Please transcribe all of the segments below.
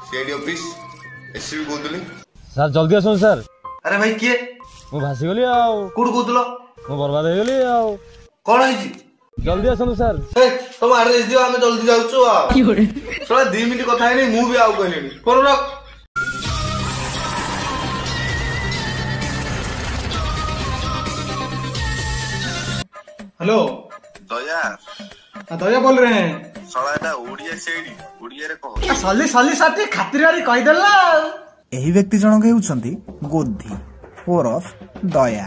CID office SCB कहतली sir जल्दी आसन sir. अरे भाई किए मु भासी गली आउ कोड कहतलो मु बर्बाद हो गली आउ कौन है जल्दी आसन सर। ए तुम एड्रेस दियो हमें जल्दी जाउछु आ थोड़ा 2 मिनिट କଥା है नहीं मु भी आउ कहलेनी फोन रख। हेलो दया दया बोल रहे हैं। साला एटा ओडिया सीआईडी ओडिया रे कह सली सली साथी खातिरदारी कहि देला। एही व्यक्ति जनक हेउछंती गोधी ओरफ दया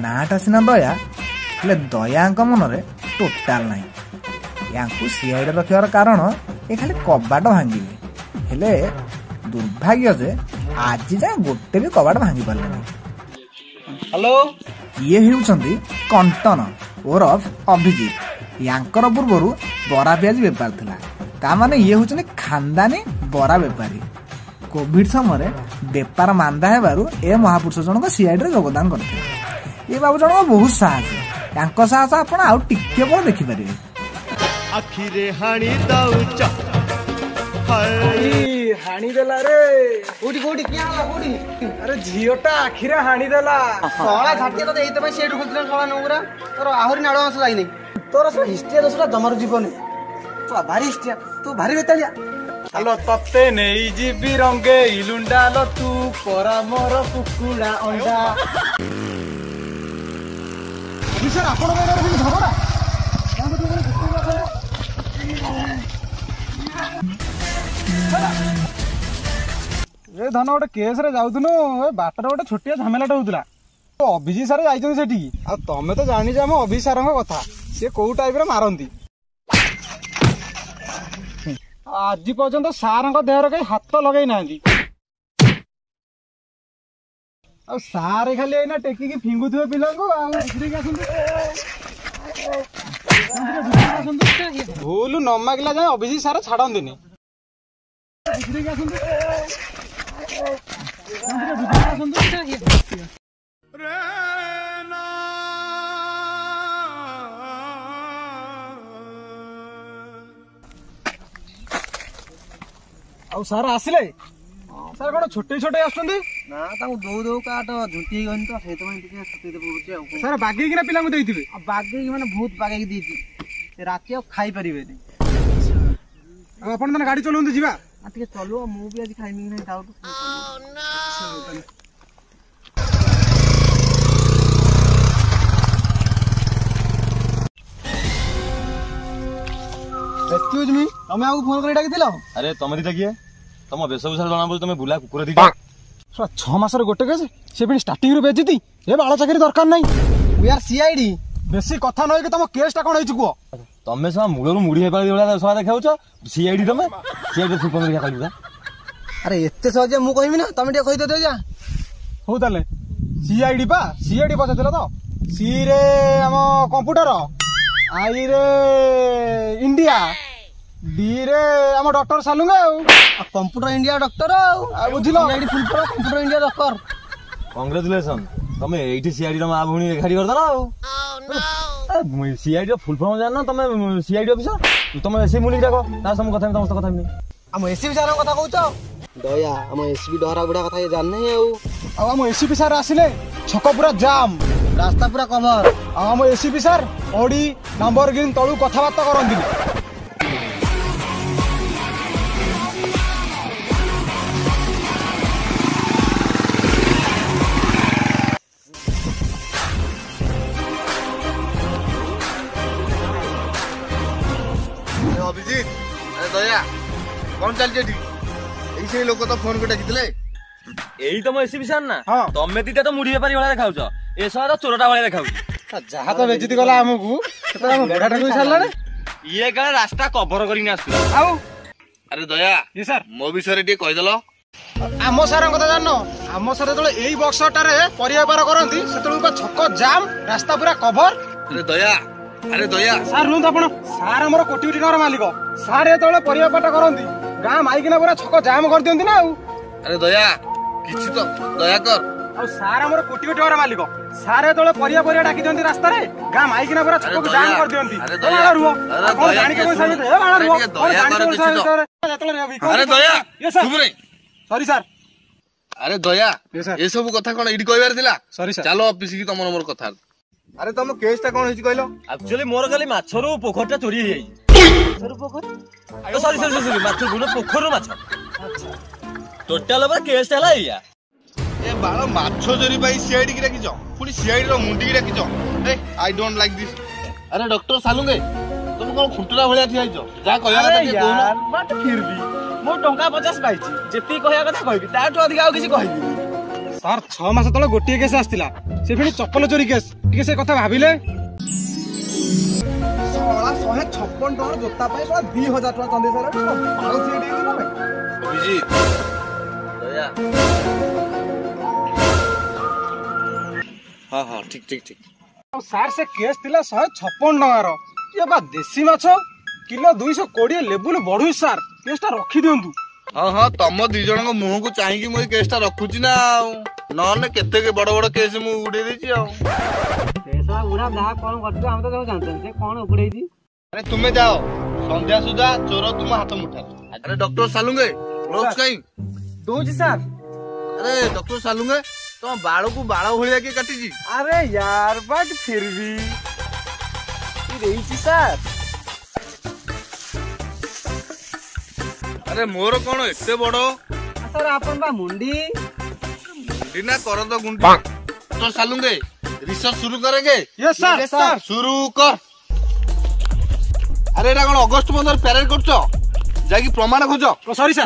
नाटा सिना दया हेले दयाଙ୍କ ମନରେ ଟୋଟାଲ ନାହିଁ। ୟାଙ୍କୁ ସିଆଇଡି ରଖିବାର କାରଣ ଏ ଖାଲି କବାଟ ଭାଙ୍ଗିବେ ହେଲେ ଦୁର୍ଭାଗ୍ୟ ଯେ ଆଜି ଯାଏ ଗୋଟେ ବି କବାଟ ଭାଙ୍ଗି ପାରିଲେନି। हेलो ଇଏ ହେଉଛନ୍ତି କଣ୍ଟନ ଓରଫ ଅଭିଜିତ। ୟାଙ୍କର ପୂର୍ବରୁ ବରା ପିଆଜି ବେପାର ଥିଲା ତାମାନେ ଇଏ ହେଉଛନ୍ତି ଖାନଦାନୀ ବରା ବେପାରୀ। କୋଭିଡ ସମୟରେ ବେପାର ମାନ୍ଦା ହେବାରୁ ଏ ମହାପୁରୁଷ ଜଣକ ସିଆଇଡିରେ ଯୋଗଦାନ କରିଥିଲେ। ଏ ବାବୁ ଜଣକ ବହୁତ ସାହସ ତାଙ୍କ ସାହସ ଆପଣ ଆଉ ଟିକେ ପରେ ଦେଖିପାରିବେ। आखिरे हाणी दाउच हाणी देला रे कोडी कोडी क्या होला कोडी। अरे झियोटा आखिरे हाणी देला सळा झाटिया तो एइते पय सेट खुलथिला सळा नउरा तोर आहुरी नाडो मास जाई नै तोर सब हिस्ट्री दोसरा जमर जीवन तू भारी हिस्ट्री तू भारी बेतालिया। हेलो तत्ते नेई जीबी रंगे इलुंडालो तू परा मोर कुकुडा अंडा। सर आपण मेरा झगड़ा ए धन गोटे केस रे जाउथुनु ए बाटर गोटे छोटिया झमेलाटा होउतला अभिजी सार जाइछन सेठी आ तमे तो जानि जे हम अभिजी सारଙ୍କ कथा से कोउ टाइप रे मारंती आज पर्यंत सारଙ୍କ देहर कई हाथ लगै नांती आ सारे खाली एना टेकी की फिंगुथुवे पिलांको आ इकरी का भूल न मागिला जाए अभिजी सार छाड़ंदिनी ଆଉ ସାର୍ ଆସିଲେ ସାର୍ କଣ ଛୋଟେ ଛୋଟେ ଆସୁଛନ୍ତି ନା ତାଙ୍କୁ ଦଉ ଦଉ କାଟ ଝୁଣ୍ଟି ଗନି ତ ସେଇଥିପାଇଁ ଟିକେ ଛୁଟି ଦେ ପଡୁଛି ଆଉ ସାର୍ ବାଗେଇକିନା ପିଲାଙ୍କୁ ଦେଇଥିବେ ବାଗେଇକି ମାନେ ବହୁତ ବାଗେଇକି ଦେଇଛି ରାତି ଆଉ ଖାଇ ପାରିବେନି। ଆଉ ଆପଣ ମାନେ ଗାଡି ଚଲାନ୍ତୁ ଯିବା ଟିକେ ଚଲୁ ମୁଁ ବି ଆଜି ଖାଇମି କି ନାହିଁ ଡାଉଟ। एक्सक्यूज मी तमे आउ फोन कर डाकिथिल अरे तमे दिता किए तम वेशभूषा जना बोल तमे बुला कुकुर दिता 6 मासर गोटे केस से भी स्टार्टिंग रू बेजिती ए बाळ चाकरी दरकार नाही वी आर सीआईडी बेसी कथा नय कि तम केस टा कोन होइछ कुओ तमे सा मूलरू मुड़ी हे पाली वाला सवा देखाउछ सीआईडी तमे सीआईडी फुल पंद्रह कहलु जा। अरे एते सहज मु कहिमी ना तमे टे कहि दे जा हो ताले सीआईडी पा सीआईडी पछाथिला तो सी रे हम कंप्यूटर आई रे इंडिया डी रे हम doctor Salunge computer India doctor बुझिलो full computer India doctor congratulation तमे एठी सीआईडी रो मा भुणी एखाडी करदला आ सीआईडी रो फुल फॉर्म जान तमे सीआईडी ऑफिसर तमे एसी मुली डाको ता सम कथा में समस्त कथा में हम एसीबी सार कथा कहूछ दया हम एसीबी डहरा गुडा कथा जान नै आ हम एसीबी सार आसिले छक पूरा जाम रास्ता पूरा कवर हम एसीबी सार ओडी नंबर गिन तळु कथा बार्ता करंदी अभिजीत अरे दया कौन चलছে এটি এই সেই লোক তো ফোন করে ডাকিଥିଲେ एही तम एसीबी सार ना तमे दिता तो मुड़ी बेपारी वाला देखाउछ ए सवा तो चोरटा वाला देखाउछ जहा तो बेइज्जती गला हमकु सेटा हम बडाटा कहि सारला रे ये का रास्ता कवर करिना आसु आउ अरे दया ये सर मो विषय रे कहि देलो आम सार कथा जानो आम सार जो एई बक्सटारे परिया बेपार करंती सेतळु छक जाम रास्ता पूरा कवर अरे दया सार रुंत आपण सार हमर कोटी कोटी टका मालिक सार एतळे परिया बेपार करंती गां माइकिना पूरा छक जाम कर दियंती ना आउ अरे दया किछि तो दया कर ଆଉ ସାର୍ ଆମର କୋଟି କୋଟି ଟଙ୍କାର ମାଲିକ। ସାର୍ ଯେତେବେଳେ ପରିବା ପରିବା ଡାକି ଦିଅନ୍ତି ରାସ୍ତାରେ ଗାଁ ମାଇକିନା ପୁରା ଛକକୁ ଜାମ୍ କରିଦିଅନ୍ତି। ରୁହ କଣ ଜାଣିଛ ସରି ସାର୍। ଆରେ ଦୟା ଏ ସବୁ କଥା କଣ ଏଇଠି କହିବାର ଥିଲା? ସରି ସାର୍। ଚାଲ ଅଫିସ କି ତମର ମୋର କଥା। ଆରେ ତମ କେସ୍ ଟା କଣ ହେଇଛି କହିଲ? ଆକ୍ଚୁଆଲି ମୋର ଖାଲି ମାଛରୁ ପୋଖରୀଟା ଚୋରି ହେଇଯାଇଛି। ସରି ମାଛ ପୋଖରୀରୁ ମାଛ। ଟୋଟାଲ ଉପରେ କେସ୍ ହେଲା ଏଇଆ। ଏ ବାଳ ମାଛ ଚୋରି ପାଇଁ ସିଆଇଡି କି ଡାକିଛ, ପୁଣି ସିଆଇଡି ର ମୁଣ୍ଡି କି ଡାକିଛ। I don't like this. ଆରେ ଡକ୍ଟର ସାଲୁଙ୍ଗେ ତମେ କଣ ଖୁଣ୍ଟୁରା ଭଳିଆ ଠିଆ ହେଇଛ? ଯାହା କହିବା କଥା ଟିକେ କହୁନ। ବଟ୍ ଫିର୍ ବି ମୁଁ ଟଙ୍କା 50 ପାଇଛି, ଯେତିକି କହିବା କଥା କହିବି, ତାଠୁ ଅଧିକ ଆଉ କିଛି କହିବିନି। ସାର୍ 6 ମାସ ତଳେ ଗୋଟିଏ କେସ୍ ଆସିଥିଲା, ସେ ପୁଣି ଚପଲ ଚୋରି କେସ୍। ଟିକେ ସେ କଥା ଭାବିଲେ। 156 ଟଙ୍କାର ଜୋତା ପାଇଁ 2000 ଟଙ୍କା ଚନ୍ଦେଇ ସାରିଲା। ଅଭିଜିତ ଦୟା ହଁ ଠିକ। ଆଉ ସାର୍ ସେ କେସ୍ ଥିଲା 156 ଟଙ୍କାର। ଇଏ ବା ଦେଶୀ ମାଛ କିଲୋ 220 ଲେବୁଲ ବଢୁଛି ସାର୍। କେସ୍ ଟା ରଖିଦିଅନ୍ତୁ। ହଁ ତମ ଦି ଜଣଙ୍କ ମୁହଁକୁ ଚାହିଁକି ମୁଁ ଏଇ କେସ୍ ଟା ରଖୁଛି ନା ଆଉ। ନହେଲେ କେତେ ବଡ ବଡ କେସ୍ ମୁଁ ଉଡେଇ ଦେଇଛି ଆଉ। ବୁଢା ଯାହା କଣ କରୁଛୁ ଆମେ ତ ସବୁ ଜାଣିଛନ୍ତି, ସେ କଣ ଉପୁଡେଇଛି। ଆରେ ତୁମେ ଯାଅ, ସନ୍ଧ୍ୟା ସୁଦ୍ଧା ଚୋର ତୁମ ହାତ ମୁଠା। ଆରେ ଡକ୍ଟର ସାଲୁଙ୍ଗେ ଗ୍ଲୋଭ୍ସ କାଇଁ ଦଉଛି ସାର୍? ଆରେ ଡକ୍ଟର ସାଲୁଙ୍ଗେ ତମ ବାଳକୁ ବାଳ ଭଳିଆ କିଏ କାଟିଛି? अरे यार बट फिर भी ସାର୍। ଆରେ ମୋର କଣ ଏତେ ବଡ ସାର୍ ଆପଣ ବା ମୁଣ୍ଡି ନା କରଦ ଗୁଣ୍ଡି। ଡକ୍ଟର ସାଲୁଙ୍ଗେ ରିସର୍ଚ୍ଚ शुरू करेंगे? Yes sir. शुरू कर। अरे एटा कौन अगस्त 15 प्यारेड करछ? जाकी प्रमाण खोज। Sorry sir.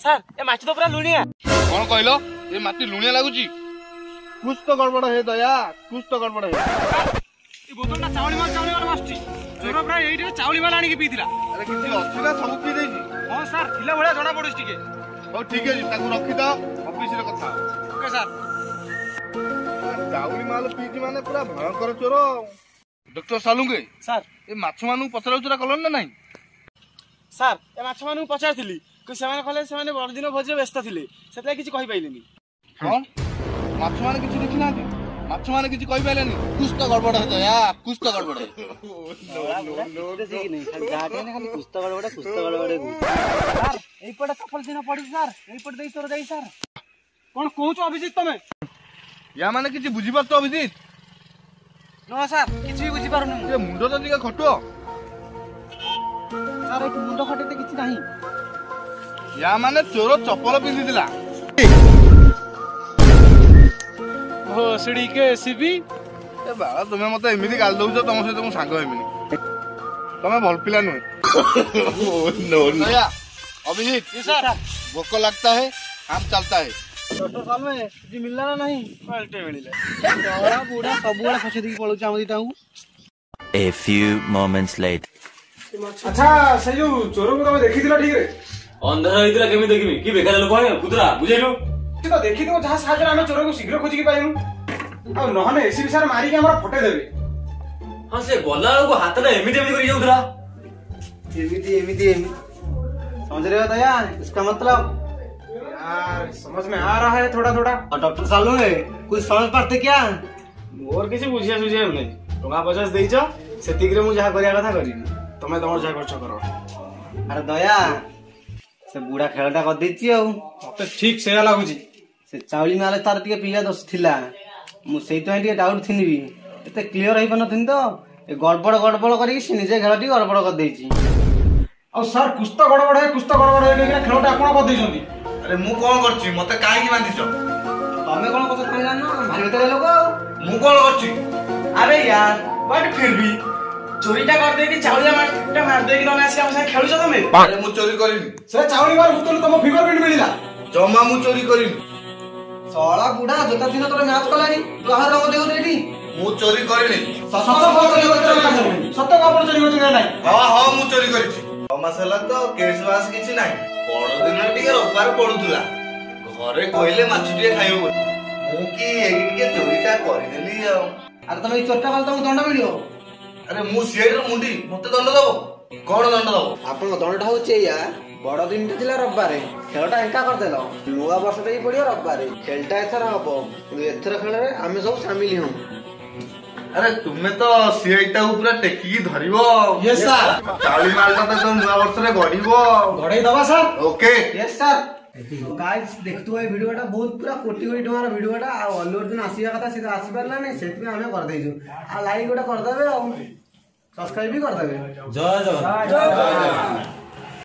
सर ए माटी तो पूरा लुणिया। कौन कहलो? ए माटी लुणिया लागुची? कुछ तो गड़बड़ है दया, कुछ तो गड़बड़ है। ए बोतल ना चावली माल बसची। चोर प्राय एइटे चावली माल आनी के पीथिला। अरे किछि अछि ना सब पी देछि। हां सर थिला भलिया जणा पडुछ टिके। हो ठीक है ताकू रखी दो ऑफिस रे कथा। Okay sir. चावली माल पीछि माने पूरा भयंकर चोर। डॉक्टर सालुंगे सर ए माछ मानु पचराउचरा कलन ना नहीं? सर ए माछ मानु पचारथिली कि सेमाने कहले सेमाने बरदिन भोज व्यस्त थिले, सेतला किछि कहि पाइलेनी। कौन माछ माने किछि देखि ना? माछ माने किछि कहि पाइलेनी? कुछ तो गड़बड़ है दया, कुछ तो गड़बड़ है। नहीं खाली गाटे ने खाली कुछ तो गड़बड़ सर एई पटे कपल दिन पड़ी सर, एई पटे देई तोर देई सर। कोन कहूछ अभिजीत तमे? या माने किछि बुझि पारछ अभिजीत? नो सर किछि भी बुझी पारुनी। ए मुंडो तो दिका खटो। सर ए मुंडो खटेते किछि नाही। या माने चोर चप्पल पिंधि दिला। भोसड़ी के एसीबी। ए बाबा तुमे मते एमिति गाल दउछ, तम सहित मु सांग हेमिनी। तमे भल पिला नुहे। नो दया अभिजीत सर भोक लगता है काम चलता है। डॉक्टर साहब में जी मिलला ना नहीं? पलटे मिलिले। बड़ा बूढ़ा सब बड़ा फसे दी पळुछ हम दिटा हूं। A few moments later. अच्छा से जो चोर को तमे देखिथिला ठीक रे? अंधार ହେଇଥିଲା କେମିତି ଦେଖିବି? କି ବେକାର ଲୋକ ଆଏ କୁତରା ବୁଝେଇଲୁ? ତୁ ତ ଦେଖିଥିବ ଯାହା ସାହାଯ୍ୟରେ ଆମେ ଚୋରକୁ ଶୀଘ୍ର ଖୋଜିକି ପାଇମୁ। ଆଉ ନହନେ ଏସିବି ସାର୍ ମାରିକି ଆମର ଫଟେଇ ଦେବେ। ହଁ ସେ ଗଲା ବେଳକୁ ହାତଟା ଏମିତି କରି ଯାଉଥିଲା। एमिति समझ रहे हो दया? इसका मतलब यार समझ में आ रहा है थोड़ा थोड़ा। और डॉक्टर सालू है कुछ समझ पाते क्या? मोर किसी बुझिया सुझिया नहीं। टंका 50 देइछ सेतिकरे मु जहा करिया कथा करिनी। तमे तमर जहा खर्च करो। अरे दया से बुढ़ा खेलटा कर देछि आ मते ठीक से लागुची। से चावली माले तार टिके पिया दोष थिला, मु सेइतो टिके डाउट थिनिबी, एते क्लियर होई पन थिन तो ए गड़बड़ करी से निजे खेलटी गड़बड़ कर देछि। और सर कुछ तो गड़बड़ है लेकिन खेलटा आपण कर देछंती। अरे मु कोन करछि? मते काहे की बांधिछ? तमे कोन कथा कहला ना भारी बेतले लोग। मु कोन करछि? अरे यार बट फिर भी चोरीटा कर दे कि चावलिया मार दे कि तमे आसी हम संग खेलुछ तमे? अरे मु चोरी करिनी। से चावली मार भूतल तम फिंगरप्रिंट मिलिला। जमा मु चोरी करिनी। सोळा बुढ़ा जोता दिन तोर मैच कलानी तू आहार रंग देउ देडी। मु चोरी करिनी। सत कपड़ चोरी होती नहीं। हां मु चोरी करिछि। मास हला तो केस वास किछि नाही। बड़ दिन टिके रबार पडुतुला। घरे कहिले माछुटिए खाइबो। मु की एगी टिके चोरीटा करिदेली आ। अरे तमे चोरटा कल तम दंड मिलियो। ଆରେ ମୁଁ ସିଆଇଡି ର ମୁଣ୍ଡି, ମତେ ଦଣ୍ଡ ଦବ? କଣ ଦଣ୍ଡ ଦବ? ଆପଣଙ୍କ ଦଣ୍ଡଟା ହଉଛି ଏଇଆ, ବଡ ଦିନଟା ଥିଲା ରବିବାରେ, ଖେଳଟା ଏକା କରିଦେଲ। ନୂଆ ବର୍ଷଟା ବି ପଡିବ ରବିବାରେ, ଖେଳଟା ଏଥର ହବ, କିନ୍ତୁ ଏଥର ଖେଳରେ ଆମେ ସବୁ ସାମିଲ ହଉ। ଆରେ ତୁମେ ତ ସିଆଇଡି ଟାକୁ ପୁରା ଟେକିକି ଧରିବ। Yes, sir. ଚାଳି ମାଲଟା ତ ନୂଆ ବର୍ଷରେ ଗଢିବ। ଗଢେଇ ଦବା sir. Okay. Yes sir. Guys ଦେଖୁଥିବ ଏଇ ଭିଡିଓଟା ବହୁତ ପୁରା କୋଟି କୋଟି ଟଙ୍କାର ଭିଡିଓଟା। ଆଉ ଅଲ୍ଲୁ ଅର୍ଜୁନ ଆସିବା କଥା ସେ ତ ଆସିପାରିଲାନି, ସେଥିପାଇଁ ଆମେ କରିଦେଇଛୁ। ଆଉ ଲାଇକ୍ ଗୋଟେ କରିଦେବେ, ଆଉ ସବସ୍କ୍ରାଇବ ବି କରିଦେବେ। ଜୟ ଜଗନ୍ନାଥ।